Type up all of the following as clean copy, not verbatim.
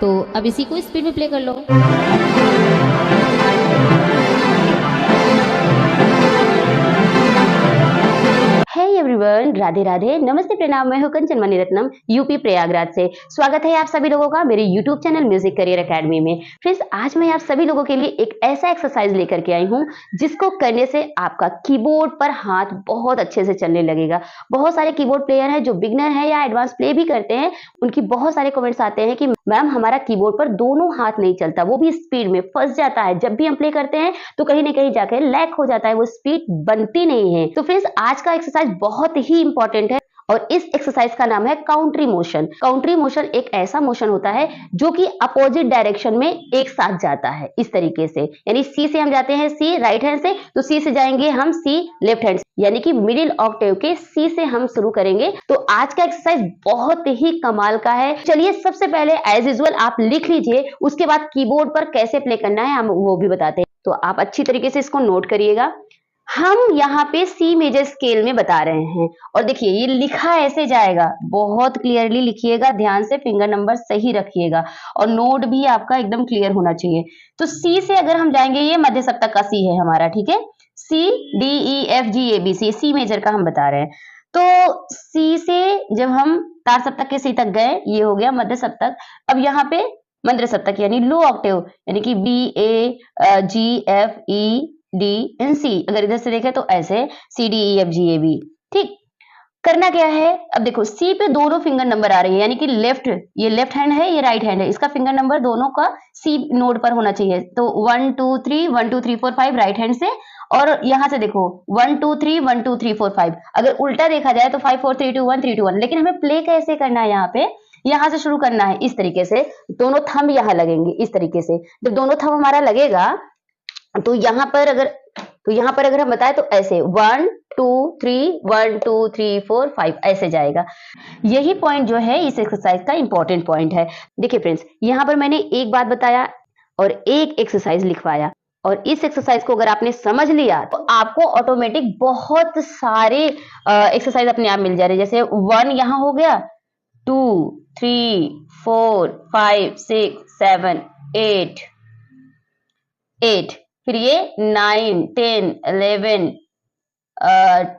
तो अब इसी को स्पीड में प्ले कर लो। हे एवरीवन, राधे राधे, नमस्ते, प्रणाम। मैं हूं कंचन मणिरत्नम, यूपी प्रयागराज से। स्वागत है आप सभी लोगों का मेरे YouTube channel music career academy में। फ्रेंड्स, आज मैं आप सभी लोगों के लिए एक ऐसा एक्सरसाइज लेकर के आई हूं जिसको करने से आपका कीबोर्ड पर हाथ बहुत अच्छे से चलने लगेगा। बहुत सारे कीबोर्ड प्लेयर हैं जो बिगनर है या एडवांस प्ले भी करते हैं, उनकी बहुत सारे कमेंट्स आते हैं कि मैम हमारा कीबोर्ड पर दोनों हाथ नहीं चलता, वो भी स्पीड में फंस जाता है। जब भी हम प्ले करते हैं तो कहीं ना कहीं जाकर लैग हो जाता है, वो स्पीड बनती नहीं है। तो फ्रेंड्स, आज का एक्सरसाइज बहुत ही इंपॉर्टेंट है और इस एक्सरसाइज का नाम है काउंट्री मोशन। काउंट्री मोशन एक ऐसा मोशन होता है जो कि अपोजिट डायरेक्शन में एक साथ जाता है, इस तरीके से। यानी सी से हम जाते हैं सी राइट हैंड से, तो सी से जाएंगे हम सी लेफ्ट हैंड से, यानी कि मिडिल ऑक्टेव के सी से हम शुरू करेंगे। तो आज का एक्सरसाइज बहुत ही कमाल का है। चलिए, सबसे पहले एज यूजुअल आप लिख लीजिए, उसके बाद कीबोर्ड पर कैसे प्ले करना है हम वो भी बताते हैं, तो आप अच्छी तरीके से इसको नोट करिएगा। हम यहाँ पे सी मेजर स्केल में बता रहे हैं और देखिए ये लिखा ऐसे जाएगा, बहुत क्लियरली लिखिएगा, ध्यान से फिंगर नंबर सही रखिएगा और नोट भी आपका एकदम क्लियर होना चाहिए। तो सी से अगर हम जाएंगे, ये मध्य सप्तक का सी है हमारा, ठीक है। C D E F G A B C, C major का हम बता रहे हैं। तो सी से जब हम तार सप्तक के सी तक गए, ये हो गया मध्य सप्तक। अब यहाँ पे मंद्र सप्तक यानी लो ऑक्टेव, यानी कि B A G F E D and C. अगर इधर से देखें तो ऐसे C D E F G A B. ठीक, करना क्या है, अब देखो सी पे दोनों फिंगर नंबर आ रही है, यानी कि लेफ्ट, ये लेफ्ट हैंड है, ये राइट हैंड है, इसका फिंगर नंबर दोनों का सी नोड पर होना चाहिए। तो 1 2 3 1 2 3 4 5 राइट हैंड से, और यहां से देखो 1 2 3 1 2 3 4 5। अगर उल्टा देखा जाए तो 5 4 3 2 1 3 2 1। लेकिन हमें प्ले कैसे करना है, यहाँ पे यहां से शुरू करना है, इस तरीके से। दोनों थंब यहाँ लगेंगे, इस तरीके से। जब दोनों थंब हमारा लगेगा तो यहाँ पर अगर हम बताएं तो ऐसे 1 2 3 1 2 3 4 5 ऐसे जाएगा। यही पॉइंट जो है इस एक्सरसाइज का इंपॉर्टेंट पॉइंट है। देखिए फ्रेंड्स, यहाँ पर मैंने एक बात बताया और एक एक्सरसाइज लिखवाया, और इस एक्सरसाइज को अगर आपने समझ लिया तो आपको ऑटोमेटिक बहुत सारे एक्सरसाइज अपने आप मिल जा रहे हैं। जैसे 1 यहाँ हो गया, 2 3 4 5 6 7 8, फिर ये 9 10 11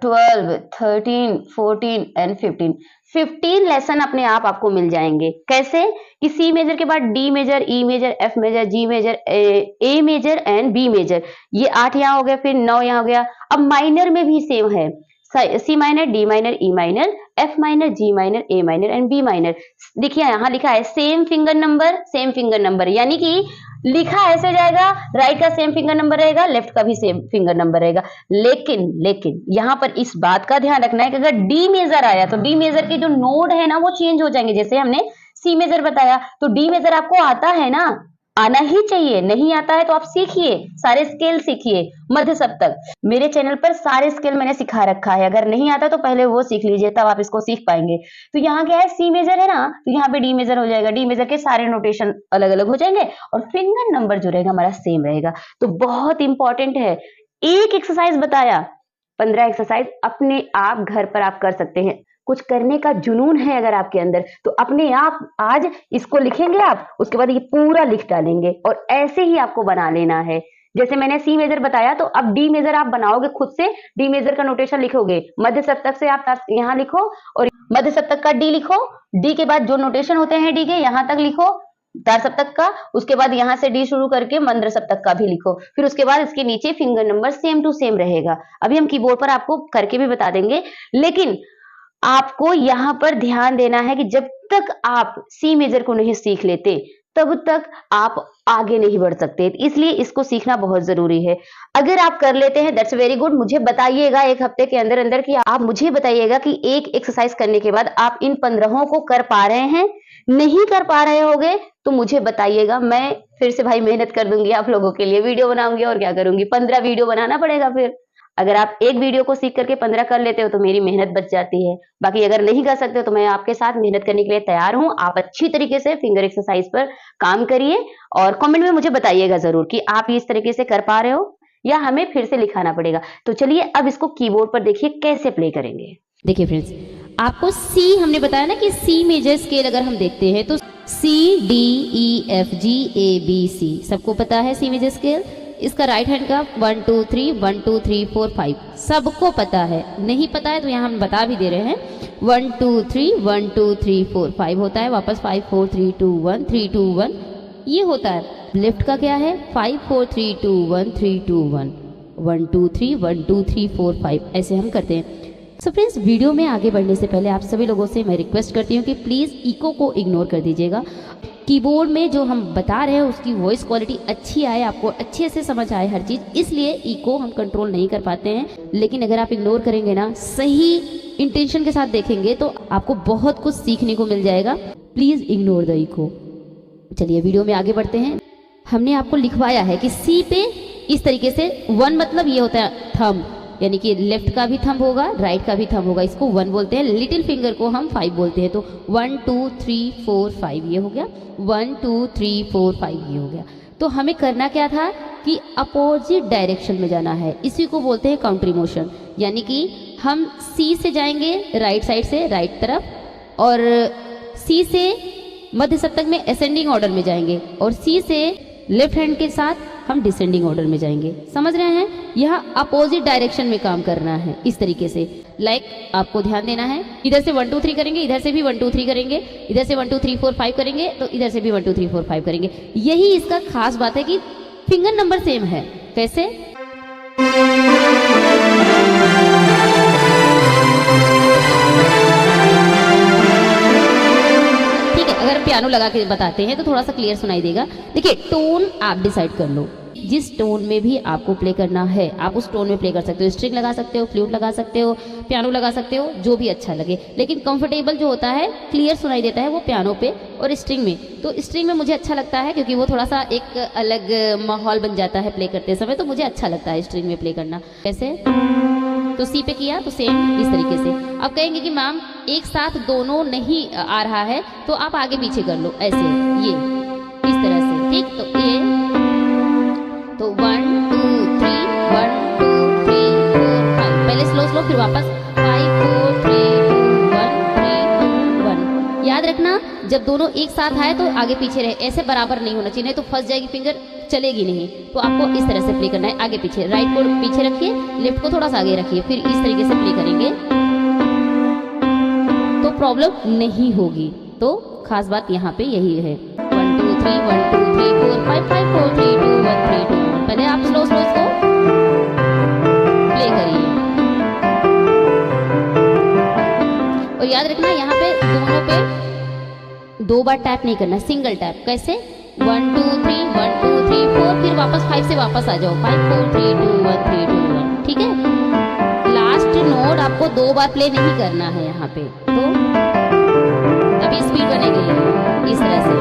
12 13 14 एंड 15 लेसन अपने आप आपको मिल जाएंगे। कैसे कि सी मेजर के बाद D major, E major, F major, G major, A major and B major. ये 8 यहाँ हो गया, फिर 9 यहाँ हो गया। अब माइनर में भी सेम है, C minor, D minor, E minor, F minor, G minor, A minor and B minor. देखिए यहाँ लिखा है सेम फिंगर नंबर, यानी कि लिखा ऐसे जाएगा, राइट का सेम फिंगर नंबर रहेगा, लेफ्ट का भी सेम फिंगर नंबर रहेगा। लेकिन यहाँ पर इस बात का ध्यान रखना है कि अगर डी मेजर आया तो डी मेजर के जो नोड है ना वो चेंज हो जाएंगे। जैसे हमने सी मेजर बताया, तो डी मेजर आपको आता है ना, आना ही चाहिए। नहीं आता है तो आप सीखिए, सारे स्केल सीखिए। मध्य सप्तक मेरे चैनल पर सारे स्केल मैंने सिखा रखा है, अगर नहीं आता तो पहले वो सीख लीजिए, तब आप इसको सीख पाएंगे। तो यहाँ क्या है, सी मेजर है ना, तो यहाँ पे डी मेजर हो जाएगा। डी मेजर के सारे नोटेशन अलग अलग हो जाएंगे और फिंगर नंबर जो रहेगा हमारा सेम रहेगा। तो बहुत इंपॉर्टेंट है। एक एक्सरसाइज बताया, 15 एक्सरसाइज अपने आप घर पर आप कर सकते हैं। कुछ करने का जुनून है अगर आपके अंदर, तो अपने आप आज इसको लिखेंगे आप, उसके बाद ये पूरा लिख डालेंगे और ऐसे ही आपको बना लेना है। जैसे मैंने सी मेजर बताया, तो अब डी मेजर आप बनाओगे खुद से, डी मेजर का नोटेशन लिखोगे। मध्य सप्तक से आप यहाँ लिखो और मध्य सप्तक का डी लिखो, डी के बाद जो नोटेशन होते हैं डी के यहाँ तक लिखो, तार सप्तक का, उसके बाद यहाँ से डी शुरू करके मंद्र सप्तक का भी लिखो। फिर उसके बाद इसके नीचे finger number same to same रहेगा। अभी हम कीबोर्ड पर आपको करके भी बता देंगे, लेकिन आपको यहाँ पर ध्यान देना है कि जब तक आप सी मेजर को नहीं सीख लेते तब तक आप आगे नहीं बढ़ सकते, इसलिए इसको सीखना बहुत जरूरी है। अगर आप कर लेते हैं दैट्स वेरी गुड। मुझे बताइएगा एक हफ्ते के अंदर अंदर कि आप मुझे बताइएगा कि एक एक्सरसाइज करने के बाद आप इन 15 को कर पा रहे हैं। नहीं कर पा रहे होगे तो मुझे बताइएगा, मैं फिर से भाई मेहनत कर दूंगी आप लोगों के लिए, वीडियो बनाऊंगी और क्या करूंगी, 15 वीडियो बनाना पड़ेगा। फिर अगर आप एक वीडियो को सीख करके 15 कर लेते हो तो मेरी मेहनत बच जाती है। बाकी अगर नहीं कर सकते हो तो मैं आपके साथ मेहनत करने के लिए तैयार हूं। आप अच्छी तरीके से फिंगर एक्सरसाइज पर काम करिए और कमेंट में मुझे बताइएगा जरूर कि आप इस तरीके से कर पा रहे हो या हमें फिर से लिखाना पड़ेगा। तो चलिए अब इसको कीबोर्ड पर देखिए कैसे प्ले करेंगे। देखिए फ्रेंड्स, आपको सी हमने बताया ना कि सी मेजर स्केल अगर हम देखते हैं तो CDEFGABC सबको पता है सी मेजर स्केल। इसका राइट हैंड का 1 2 3 1 2 3 4 5 सबको पता है। नहीं पता है तो यहाँ हम बता भी दे रहे हैं। 1 2 3 1 2 3 4 5 होता है, वापस 5 4 3 2 1 3 2 1 ये होता है। लेफ्ट का क्या है 5 4 3 2 1 3 2 1 1 2 3 1 2 3 4 5 ऐसे हम करते हैं। सो फ्रेंड्स, वीडियो में आगे बढ़ने से पहले आप सभी लोगों से मैं रिक्वेस्ट करती हूँ कि प्लीज़ इको को इग्नोर कर दीजिएगा। कीबोर्ड में जो हम बता रहे हैं उसकी वॉइस क्वालिटी अच्छी आए, आपको अच्छे से समझ आए हर चीज़, इसलिए इको हम कंट्रोल नहीं कर पाते हैं। लेकिन अगर आप इग्नोर करेंगे ना, सही इंटेंशन के साथ देखेंगे तो आपको बहुत कुछ सीखने को मिल जाएगा। Please ignore the echo. चलिए वीडियो में आगे बढ़ते हैं। हमने आपको लिखवाया है कि सी पे इस तरीके से 1 मतलब ये होता है थंब, यानी कि लेफ्ट का भी थंब होगा, राइट का भी थंब होगा, इसको 1 बोलते हैं। लिटिल फिंगर को हम 5 बोलते हैं। तो 1 2 3 4 5 ये हो गया, 1 2 3 4 5 ये हो गया। तो हमें करना क्या था कि अपोजिट डायरेक्शन में जाना है, इसी को बोलते हैं काउंट्री मोशन। यानी कि हम सी से जाएंगे राइट साइड से, राइट तरफ, और सी से मध्य सप्तक में असेंडिंग ऑर्डर में जाएंगे, और सी से लेफ्ट हैंड के साथ हम डिसेंडिंग ऑर्डर में जाएंगे। समझ रहे हैं? यह अपोजिट डायरेक्शन में काम करना है इस तरीके से। लाइक आपको ध्यान देना है, इधर से 1 2 3 करेंगे, इधर से भी 1 2 3 करेंगे, इधर से 1 2 3 4 5 करेंगे, तो इधर से भी 1 2 3 4 5 करेंगे। यही इसका खास बात है कि फिंगर नंबर सेम है। कैसे? अगर पियानो लगा के बताते हैं तो थोड़ा सा क्लियर सुनाई देगा। देखिए, टोन आप डिसाइड कर लो, जिस टोन में भी आपको प्ले करना है आप उस टोन में प्ले कर सकते हो। स्ट्रिंग लगा सकते हो, फ्लूट लगा सकते हो, पियानो लगा सकते हो, जो भी अच्छा लगे। लेकिन कंफर्टेबल जो होता है, क्लियर सुनाई देता है, वो पियानो पे और स्ट्रिंग में। तो स्ट्रिंग में मुझे अच्छा लगता है क्योंकि वो थोड़ा सा एक अलग माहौल बन जाता है प्ले करते समय, तो मुझे अच्छा लगता है स्ट्रिंग में प्ले करना। कैसे? तो सी पे किया तो सेम इस तरीके से। अब कहेंगे कि मैम एक साथ दोनों नहीं आ रहा है, तो आप आगे पीछे कर लो ऐसे, ये इस तरह से। ठीक, तो ए, तो 1 2 3 1 2 3 4 5, पहले स्लो स्लो, फिर वापस 5 4 3 2 1 3 2 1। याद रखना, जब दोनों एक साथ आए तो आगे पीछे रहे, ऐसे बराबर नहीं होना चाहिए, नहीं तो फंस जाएगी फिंगर, चलेगी नहीं। तो आपको इस तरह से प्ले करना है, आगे पीछे। राइट को पीछे रखिए, लेफ्ट को थोड़ा सा आगे रखिए, फिर इस तरीके से प्ले करेंगे तो प्रॉब्लम नहीं होगी। तो खास बात यहाँ पे यही है। 1 2 3 1 2 3 4 5 5 4 3 2 1 3 2 1। पहले आप स्लो स्लो इसको प्ले करिए। और याद रखना, यहाँ पे दोनों पे 2 बार टैप नहीं करना, सिंगल टैप। कैसे? 1 2 3 1 2 3 4, फिर वापस 5 से वापस आ जाओ, 5 4 3 2 1 3 2 1। ठीक है? लास्ट नोट आपको 2 बार प्ले नहीं करना है यहाँ पे, तो तभी स्पीड बनेगी इस तरह से।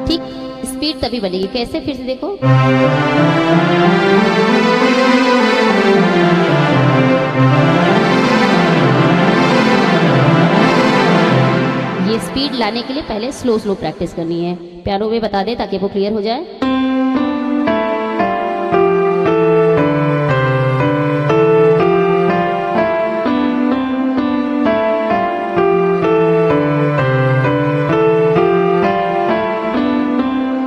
ठीक, स्पीड तभी बनेगी। कैसे? फिर से देखो, ये स्पीड लाने के लिए पहले स्लो स्लो प्रैक्टिस करनी है। पियानो में बता दे ताकि वो क्लियर हो जाए।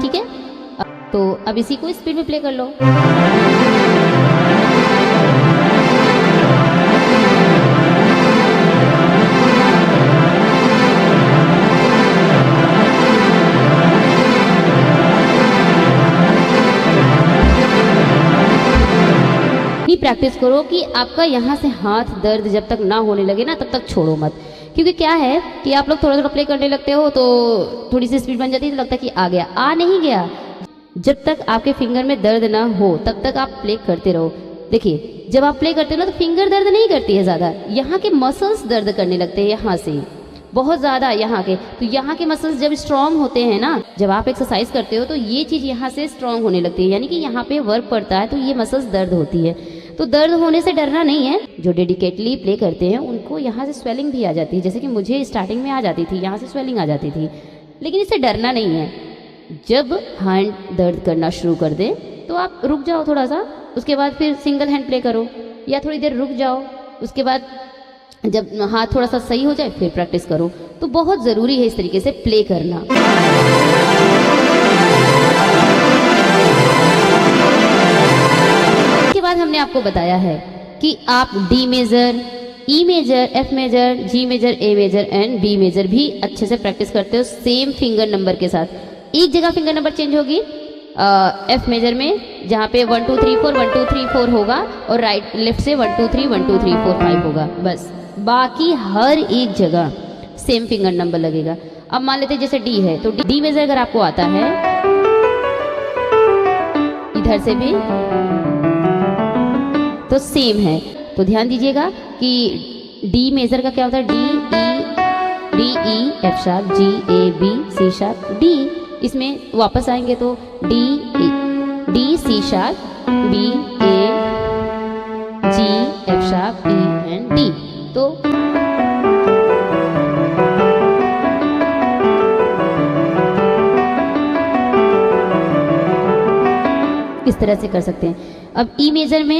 ठीक है, तो अब इसी को स्पीड में प्ले कर लो। प्रैक्टिस करो कि आपका यहाँ से हाथ दर्द जब तक ना होने लगे ना, तब तक छोड़ो मत। क्योंकि क्या है कि आप लोग थोड़ा थोड़ा प्ले करने लगते हो तो थोड़ी सी स्पीड बन जाती है, तो लगता है कि आ गया, आ नहीं गया। जब तक आपके फिंगर में दर्द ना हो तब तक आप प्ले करते रहो। देखिए, जब आप प्ले करते हो ना तो फिंगर दर्द नहीं करती है ज़्यादा, यहाँ के मसल्स दर्द करने लगते हैं यहाँ से बहुत ज़्यादा, यहाँ के। तो यहाँ के मसल्स जब स्ट्रांग होते हैं ना, जब आप एक्सरसाइज करते हो तो ये चीज़ यहाँ से स्ट्रांग होने लगती है, यानी कि यहाँ पे वर्क पड़ता है, तो ये मसल्स दर्द होती है। तो दर्द होने से डरना नहीं है। जो डेडिकेटली प्ले करते हैं उनको यहाँ से स्वेलिंग भी आ जाती है, जैसे कि मुझे स्टार्टिंग में आ जाती थी, यहाँ से स्वेलिंग आ जाती थी, लेकिन इससे डरना नहीं है। जब हैंड दर्द करना शुरू कर दे तो आप रुक जाओ थोड़ा सा, उसके बाद फिर सिंगल हैंड प्ले करो, या थोड़ी देर रुक जाओ, उसके बाद जब हाथ थोड़ा सा सही हो जाए फिर प्रैक्टिस करो। तो बहुत ज़रूरी है इस तरीके से प्ले करना। इसके बाद हमने आपको बताया है कि आप D major, E major, F major, G major, A major and B major भी अच्छे से प्रैक्टिस करते हो सेम फिंगर नंबर के साथ। एक जगह फिंगर नंबर चेंज होगी एफ मेजर में, जहाँ पे 1 2 3 4 1 2 3 4 होगा और राइट लेफ्ट से 1 2 3 1 2 3 4 5 होगा, बस। बाकी हर एक जगह सेम फिंगर नंबर लगेगा। अब मान लेते हैं जैसे डी है, तो डी मेजर अगर आपको आता है इधर से भी तो सेम है। तो ध्यान दीजिएगा कि डी मेजर का क्या होता है, D E F sharp, G A B C sharp D. इसमें वापस आएंगे तो D C sharp B A G F sharp E and D. तो इस तरह से कर सकते हैं। अब ई मेजर में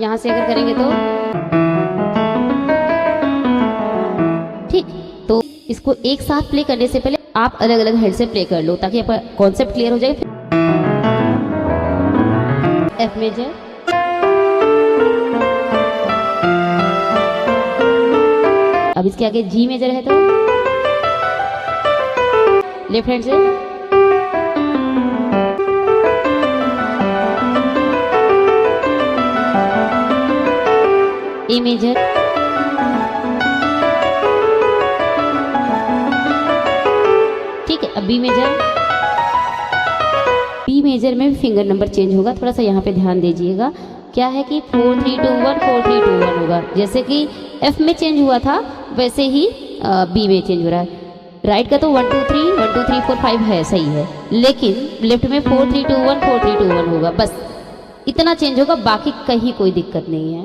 यहां से अगर करेंगे तो ठीक। तो इसको एक साथ प्ले करने से पहले आप अलग अलग हेड से प्ले कर लो ताकि आपका कॉन्सेप्ट क्लियर हो जाए। एफ मेजर, अब इसके आगे जी मेजर है तो लेफ्ट हैंड से ए मेजर, ठीक है। अब बी मेजर, बी मेजर में फिंगर नंबर चेंज होगा, थोड़ा सा यहाँ पे ध्यान दीजिएगा। क्या है कि 4 3 2 1 4 3 2 1 होगा, जैसे कि एफ में चेंज हुआ था वैसे ही बी में चेंज हो रहा है। राइट का तो 1 2 3 1 2 3 4 5 है, सही है, लेकिन लेफ्ट में 4 3 2 1 4 3 2 1 होगा, बस इतना चेंज होगा, बाकी कहीं कोई दिक्कत नहीं है।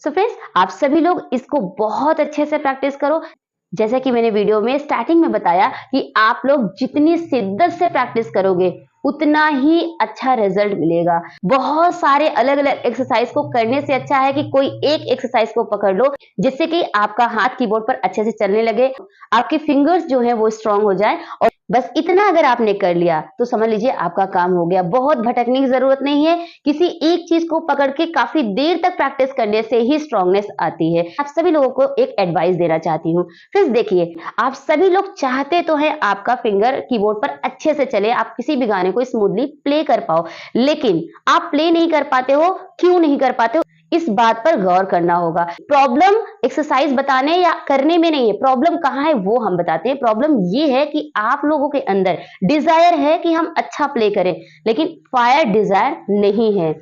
सो फ्रेंड्स, आप सभी लोग इसको बहुत अच्छे से प्रैक्टिस करो। जैसे कि मैंने वीडियो में स्टार्टिंग में बताया कि आप लोग जितनी शिद्दत से प्रैक्टिस करोगे उतना ही अच्छा रिजल्ट मिलेगा। बहुत सारे अलग अलग एक्सरसाइज को करने से अच्छा है कि कोई एक एक्सरसाइज को पकड़ लो जिससे कि आपका हाथ कीबोर्ड पर अच्छे से चलने लगे, आपके फिंगर्स जो है वो स्ट्रांग हो जाए। और बस इतना अगर आपने कर लिया तो समझ लीजिए आपका काम हो गया। बहुत भटकने की जरूरत नहीं है, किसी एक चीज को पकड़ के काफी देर तक प्रैक्टिस करने से ही स्ट्रांगनेस आती है। आप सभी लोगों को एक एडवाइस देना चाहती हूँ। फिर देखिए, आप सभी लोग चाहते तो है आपका फिंगर कीबोर्ड पर अच्छे से चले, आप किसी भी गाने को स्मूथली प्ले कर पाओ, लेकिन आप प्ले नहीं कर पाते हो। क्यों नहीं कर पाते हो, इस बात पर गौर करना होगा। प्रॉब्लम एक्सरसाइज बताने या करने में नहीं है, प्रॉब्लम कहाँ है वो हम बताते हैं। प्रॉब्लम ये है कि आप लोगों के अंदर डिजायर है कि हम अच्छा प्ले करें, लेकिन फायर डिजायर नहीं है।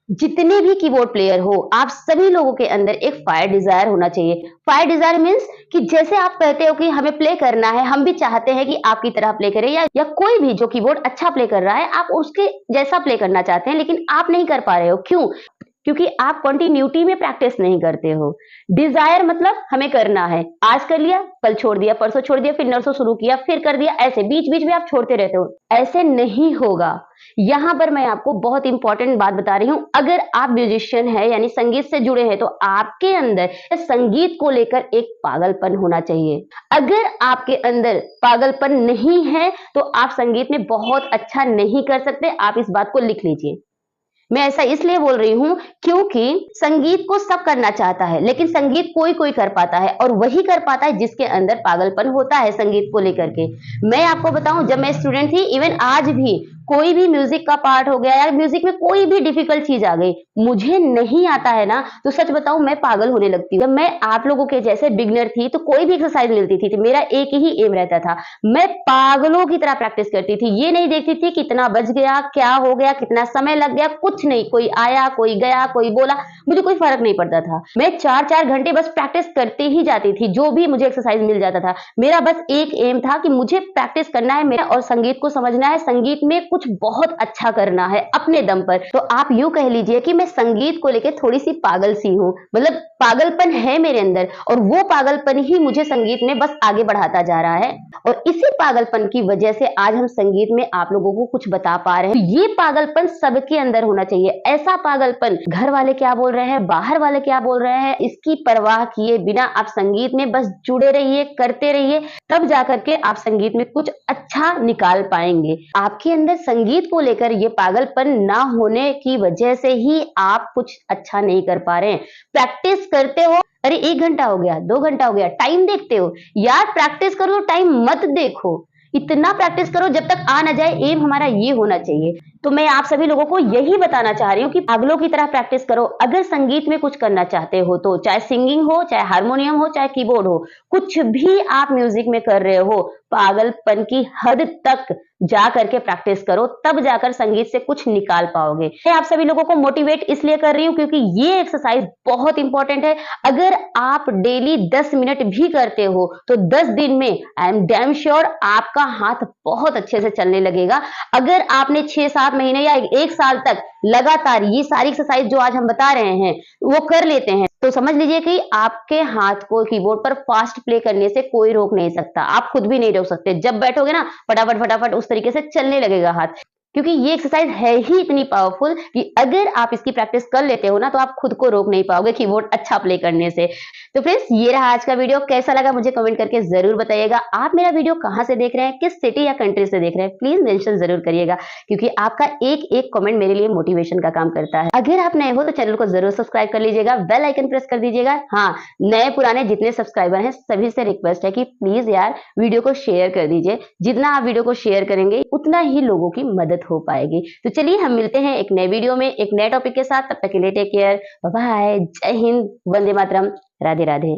जितने भी कीबोर्ड प्लेयर हो, आप सभी लोगों के अंदर एक फायर डिजायर होना चाहिए। फायर डिजायर मीन्स कि जैसे आप कहते हो कि हमें प्ले करना है, हम भी चाहते हैं कि आपकी तरह प्ले करें, या कोई भी जो कीबोर्ड अच्छा प्ले कर रहा है आप उसके जैसा प्ले करना चाहते हैं, लेकिन आप नहीं कर पा रहे हो। क्यों? क्योंकि आप कंटिन्यूटी में प्रैक्टिस नहीं करते हो। डिजायर मतलब हमें करना है, आज कर लिया, कल छोड़ दिया, परसों छोड़ दिया, फिर नरसों शुरू किया, फिर कर दिया, ऐसे बीच बीच में आप छोड़ते रहते हो। ऐसे नहीं होगा। यहां पर मैं आपको बहुत इंपॉर्टेंट बात बता रही हूं। अगर आप म्यूजिशियन है यानी संगीत से जुड़े हैं तो आपके अंदर संगीत को लेकर एक पागलपन होना चाहिए। अगर आपके अंदर पागलपन नहीं है तो आप संगीत में बहुत अच्छा नहीं कर सकते। आप इस बात को लिख लीजिए। मैं ऐसा इसलिए बोल रही हूं क्योंकि संगीत को सब करना चाहता है, लेकिन संगीत कोई कोई कर पाता है, और वही कर पाता है जिसके अंदर पागलपन होता है संगीत को लेकर के। मैं आपको बताऊं, जब मैं स्टूडेंट थी, इवन आज भी कोई भी म्यूजिक का पार्ट हो गया या म्यूजिक में कोई भी डिफिकल्ट चीज आ गई, मुझे नहीं आता है ना, तो सच बताऊं मैं पागल होने लगती हूँ। जब मैं आप लोगों के जैसे बिगनर थी तो कोई भी एक्सरसाइज मिलती थी तो मेरा एक ही एम रहता था, मैं पागलों की तरह प्रैक्टिस करती थी। ये नहीं देखती थी कितना बज गया, क्या हो गया, कितना समय लग गया, कुछ नहीं। कोई आया, कोई गया, कोई बोला, मुझे कोई फर्क नहीं पड़ता था। मैं 4-4 घंटे बस प्रैक्टिस करते ही जाती थी, जो भी मुझे एक्सरसाइज मिल जाता था। मेरा बस एक एम था कि मुझे प्रैक्टिस करना है मेरा, और संगीत को समझना है, संगीत में कुछ बहुत अच्छा करना है अपने दम पर। तो आप यूं कह लीजिए कि मैं संगीत को लेके थोड़ी-सी पागल सी हूँ। मतलब पागलपन है मेरे अंदर और वो पागलपन ही मुझे संगीत में बस आगे बढ़ाता जा रहा है और इसी पागलपन की वजह से आज हम संगीत में आप लोगों को कुछ बता पा रहे हैं। ये पागलपन सबके अंदर होना चाहिए। ऐसा पागलपन, घर वाले क्या बोल रहे हैं, बाहर वाले क्या बोल रहे हैं, इसकी परवाह किए बिना आप संगीत में बस जुड़े रहिए, करते रहिए, तब जाकर के आप संगीत में कुछ अच्छा निकाल पाएंगे। आपके अंदर संगीत को लेकर ये पागलपन ना होने की वजह से ही आप कुछ अच्छा नहीं कर पा रहे हैं। प्रैक्टिस करते हो, अरे 1 घंटा हो गया, 2 घंटा हो गया, टाइम देखते हो यार। प्रैक्टिस करो, टाइम मत देखो। इतना प्रैक्टिस करो जब तक आ ना जाए। एम हमारा ये होना चाहिए। तो मैं आप सभी लोगों को यही बताना चाह रही हूँ कि पागलों की तरह प्रैक्टिस करो। अगर संगीत में कुछ करना चाहते हो तो चाहे सिंगिंग हो, चाहे हारमोनियम हो, चाहे कीबोर्ड हो, कुछ भी आप म्यूजिक में कर रहे हो, पागलपन की हद तक जा करके प्रैक्टिस करो, तब जाकर संगीत से कुछ निकाल पाओगे। मैं आप सभी लोगों को मोटिवेट इसलिए कर रही हूँ क्योंकि ये एक्सरसाइज बहुत इंपॉर्टेंट है। अगर आप डेली 10 मिनट भी करते हो तो 10 दिन में आई एम डैम श्योर आपका हाथ बहुत अच्छे से चलने लगेगा। अगर आपने 6-7 महीने या 1 साल तक लगातार ये सारी एक्सरसाइज जो आज हम बता रहे हैं वो कर लेते हैं तो समझ लीजिए कि आपके हाथ को कीबोर्ड पर फास्ट प्ले करने से कोई रोक नहीं सकता। आप खुद भी नहीं रोक सकते। जब बैठोगे ना फटाफट फटाफट उस तरीके से चलने लगेगा हाथ, क्योंकि ये एक्सरसाइज है ही इतनी पावरफुल कि अगर आप इसकी प्रैक्टिस कर लेते हो ना तो आप खुद को रोक नहीं पाओगे कीबोर्ड अच्छा प्ले करने से। तो फ्रेंड्स, ये रहा आज का वीडियो। कैसा लगा मुझे कमेंट करके जरूर बताइएगा। आप मेरा वीडियो कहाँ से देख रहे हैं, किस सिटी या कंट्री से देख रहे हैं, प्लीज मेंशन जरूर करिएगा क्योंकि आपका एक एक कमेंट मेरे लिए मोटिवेशन का काम करता है। अगर आप नए हो तो चैनल को जरूर सब्सक्राइब कर लीजिएगा, बेल आइकन प्रेस कर दीजिएगा। हाँ, नए पुराने जितने सब्सक्राइबर हैं सभी से रिक्वेस्ट है कि प्लीज यार वीडियो को शेयर कर दीजिए। जितना आप वीडियो को शेयर करेंगे उतना ही लोगों की मदद हो पाएगी। तो चलिए हम मिलते हैं एक नए वीडियो में एक नए टॉपिक के साथ। तब तक के लिए टेक केयर, बाय बाय, जय हिंद, वंदे मातरम, राधे राधे।